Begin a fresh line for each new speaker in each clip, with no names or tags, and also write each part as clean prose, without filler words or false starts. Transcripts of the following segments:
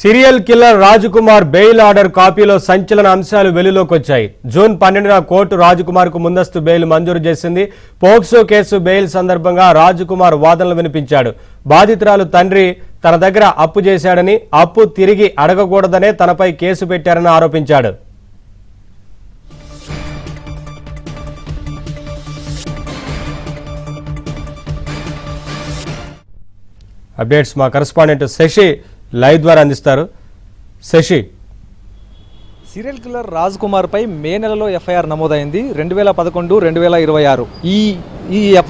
Serial killer Rajkumar bail order కాపీలో సంచలన అంశాలు వెలుగులోకి వచ్చాయి. జూన్ 12న కోర్టు రాజ్కుమార్ కు ముందస్తు బెయిల్ మంజూరు చేసింది. పోక్సో కేసు బెయిల్ సందర్భంగా రాజ్కుమార్ వాదనలు వినిపించాడు. బాధితురాలు తండ్రి తన దగ్గర అప్పు చేశాడని, అప్పు తిరిగి అడగకూడదనే తనపై కేసు పెట్టారని ఆరోపించాడు. అప్డేట్స్ మా కరెస్పాండెంట్ శశి లైవ్ ద్వారా అందిస్తారు. శశి,
సీరియల్ కిల్లర్ రాజ్కుమార్ పై మే నెలలో ఎఫ్ఐఆర్ నమోదైంది. 2011, 2026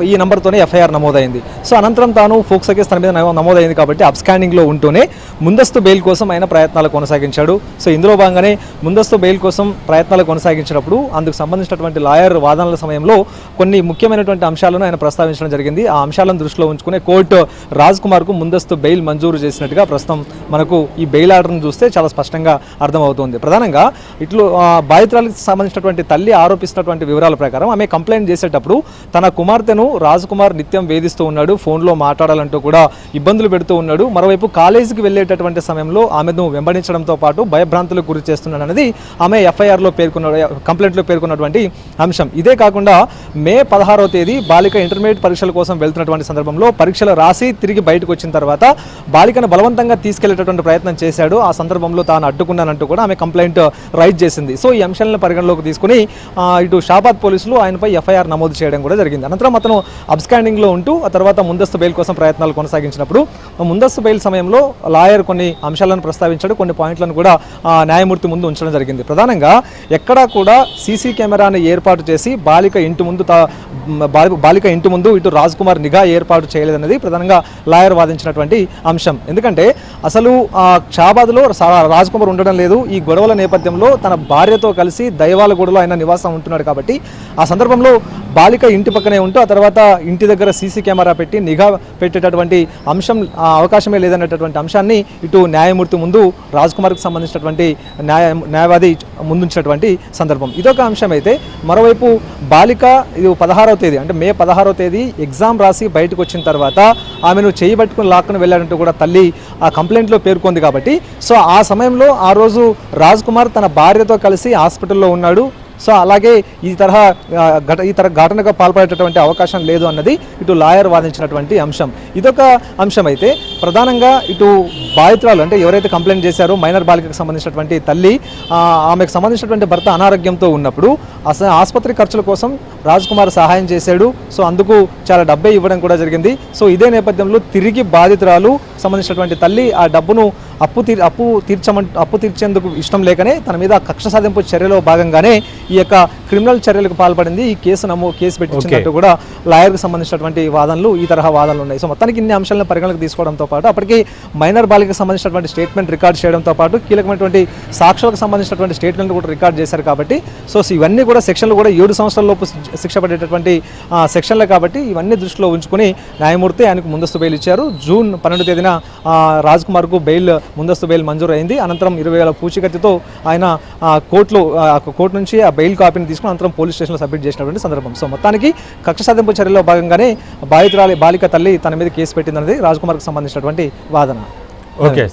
ఈ నంబర్తోనే ఎఫ్ఐఆర్ నమోదైంది. సో అనంతరం తాను ఫోక్సో కేసు తన మీద నమోదైంది కాబట్టి అబ్స్కాండింగ్లో ఉంటూనే ముందస్తు బెయిల్ కోసం ఆయన ప్రయత్నాలు కొనసాగించాడు. సో ఇందులో భాగంగానే ముందస్తు బెయిల్ కోసం ప్రయత్నాలు కొనసాగించినప్పుడు అందుకు సంబంధించినటువంటి లాయర్ వాదనల సమయంలో కొన్ని ముఖ్యమైనటువంటి అంశాలను ఆయన ప్రస్తావించడం జరిగింది. ఆ అంశాలను దృష్టిలో ఉంచుకునే కోర్టు రాజ్కుమార్కు ముందస్తు బెయిల్ మంజూరు చేసినట్టుగా ప్రస్తుతం మనకు ఈ బెయిల్ ఆర్డర్ను చూస్తే చాలా స్పష్టంగా అర్థమవుతుంది. ప్రధానంగా ఇట్లు బాధితురాలకు సంబంధించినటువంటి తల్లి ఆరోపిస్తున్నటువంటి వివరాల ప్రకారం ఆమె కంప్లైంట్ చేసేటప్పుడు తన కుమార్తెను రాజ్కుమార్ నిత్యం వేధిస్తూ ఉన్నాడు, ఫోన్లో మాట్లాడాలంటూ కూడా ఇబ్బందులు పెడుతూ ఉన్నాడు. మరోవైపు కాలేజీకి వెళ్ళేటటువంటి సమయంలో ఆమెను వెంబడించడంతో పాటు భయభ్రాంతులకు గురి చేస్తున్నాడు అనేది ఆమె ఎఫ్ఐఆర్లో కంప్లైంట్లో పేర్కొన్నటువంటి అంశం. ఇదే కాకుండా మే 16వ తేదీ బాలిక ఇంటర్మీడియట్ పరీక్షల కోసం వెళ్తున్నటువంటి సందర్భంలో పరీక్షలు రాసి తిరిగి బయటకు వచ్చిన తర్వాత బాలికను బలవంతంగా తీసుకెళ్లేటటువంటి ప్రయత్నం చేశాడు. ఆ సందర్భంలో తాను అడ్డుకున్నానంటూ కూడా ఆమె కంప్లైంట్ రైజ్ చేసింది. సో ఈ అంశాలను పరిగణలోకి తీసుకుని ఇటు షాబాద్ పోలీసులు ఆయనపై ఎఫ్ఐఆర్ నమోదు చేయడం కూడా జరిగింది. అనంతరం అతను అబ్స్కాండింగ్లో ఉంటూ ఆ తర్వాత ముందస్తు బెయిల్ కోసం ప్రయత్నాలు కొనసాగించినప్పుడు ముందస్తు బెయిల్ సమయంలో లాయర్ కొన్ని అంశాలను ప్రస్తావించాడు, కొన్ని పాయింట్లను కూడా న్యాయమూర్తి ముందు ఉంచడం జరిగింది. ప్రధానంగా ఎక్కడా కూడా సీసీ కెమెరాను ఏర్పాటు చేసి బాలిక ఇంటి ముందు ఇటు రాజ్కుమార్ నిఘా ఏర్పాటు చేయలేదన్నది ప్రధానంగా లాయర్ వాదించినటువంటి అంశం. ఎందుకంటే అసలు షాబాద్లో రాజ్కుమార్ ఉండడం లేదు. ఈ గొడవల నేపథ్యంలో తన భార్యతో కలిసి దైవాలగూడలో ఆయన నివాసం ఉంటున్నాడు కాబట్టి ఆ సందర్భంలో బాలిక ఇంటి పక్కనే ఉంటూ ఆ తర్వాత ఇంటి దగ్గర సీసీ కెమెరా పెట్టి నిఘా పెట్టేటటువంటి అంశం అవకాశమే లేదనేటటువంటి అంశాన్ని ఇటు న్యాయమూర్తి ముందు రాజ్కుమార్కి సంబంధించినటువంటి న్యాయవాది ముందుంచినటువంటి సందర్భం. ఇదొక అంశం అయితే, మరోవైపు బాలిక ఇది 16వ తేదీ అంటే మే 16వ తేదీ ఎగ్జామ్ రాసి బయటకు వచ్చిన తర్వాత ఆమెను చేయబట్టుకుని లాక్కుని వెళ్ళాడంటూ కూడా తల్లి ఆ కంప్లైంట్లో పేర్కొంది కాబట్టి సో ఆ సమయంలో ఆ రోజు రాజ్కుమార్ తన భార్యతో కలిసి హాస్పిటల్లో ఉన్నాడు. సో అలాగే ఈ తరహా ఘటనగా పాల్పడేటటువంటి అవకాశం లేదు అన్నది ఇటు లాయర్ వాదించినటువంటి అంశం. ఇదొక అంశం అయితే, ప్రధానంగా ఇటు బాధితురాలు అంటే ఎవరైతే కంప్లైంట్ చేశారో మైనర్ బాలికకు సంబంధించినటువంటి తల్లి ఆమెకు సంబంధించినటువంటి భర్త అనారోగ్యంతో ఉన్నప్పుడు ఆసుపత్రి ఖర్చుల కోసం రాజ్కుమార్ సహాయం చేశాడు. సో అందుకు చాలా డబ్బే ఇవ్వడం కూడా జరిగింది. సో ఇదే నేపథ్యంలో తిరిగి బాధితురాలు సంబంధించినటువంటి తల్లి ఆ డబ్బును అప్పు తీర్చేందుకు ఇష్టం లేకనే తన మీద కక్ష సాధింపు చర్యలో భాగంగానే ఈ యొక్క క్రిమినల్ చర్యలకు పాల్పడింది, ఈ కేసు పెట్టించినట్టు కూడా లాయర్కు సంబంధించినటువంటి వాదనలు ఈ తరహా వాదనలు ఉన్నాయి. సో మొత్తానికి ఇన్ని అంశాలను పరిగణలోకి తీసుకోవడంతో పాటు అప్పటికి మైనర్ బాలికకు సంబంధించినటువంటి స్టేట్మెంట్ రికార్డ్ చేయడంతో పాటు కీలకమైనటువంటి సాక్ష్యాలకు సంబంధించినటువంటి స్టేట్మెంట్ కూడా రికార్డ్ చేశారు కాబట్టి సో ఇవన్నీ కూడా సెక్షన్లు కూడా 7 సంవత్సరాల లోపు శిక్ష పడేటటువంటి సెక్షన్లే కాబట్టి ఇవన్నీ దృష్టిలో ఉంచుకుని న్యాయమూర్తి ఆయనకు ముందస్తు బెయిల్ ఇచ్చారు. జూన్ 12వ తేదీన రాజ్కుమార్కు ముందస్తు బెయిల్ మంజూరు అయింది. అనంతరం 20,000 పూచీకత్తుతో ఆయన కోర్టు నుంచి ఆ బెయిల్ కాపీని తీసుకుని అనంతరం పోలీస్ స్టేషన్లో సబ్మిట్ చేసినటువంటి సందర్భం. సో మొత్తానికి కక్ష సాధింపు చర్యలో భాగంగానే బాలిక తల్లి తన మీద కేసు పెట్టిందన్నది రాజ్కుమార్కు సంబంధించినటువంటి వాదన.
ఓకే.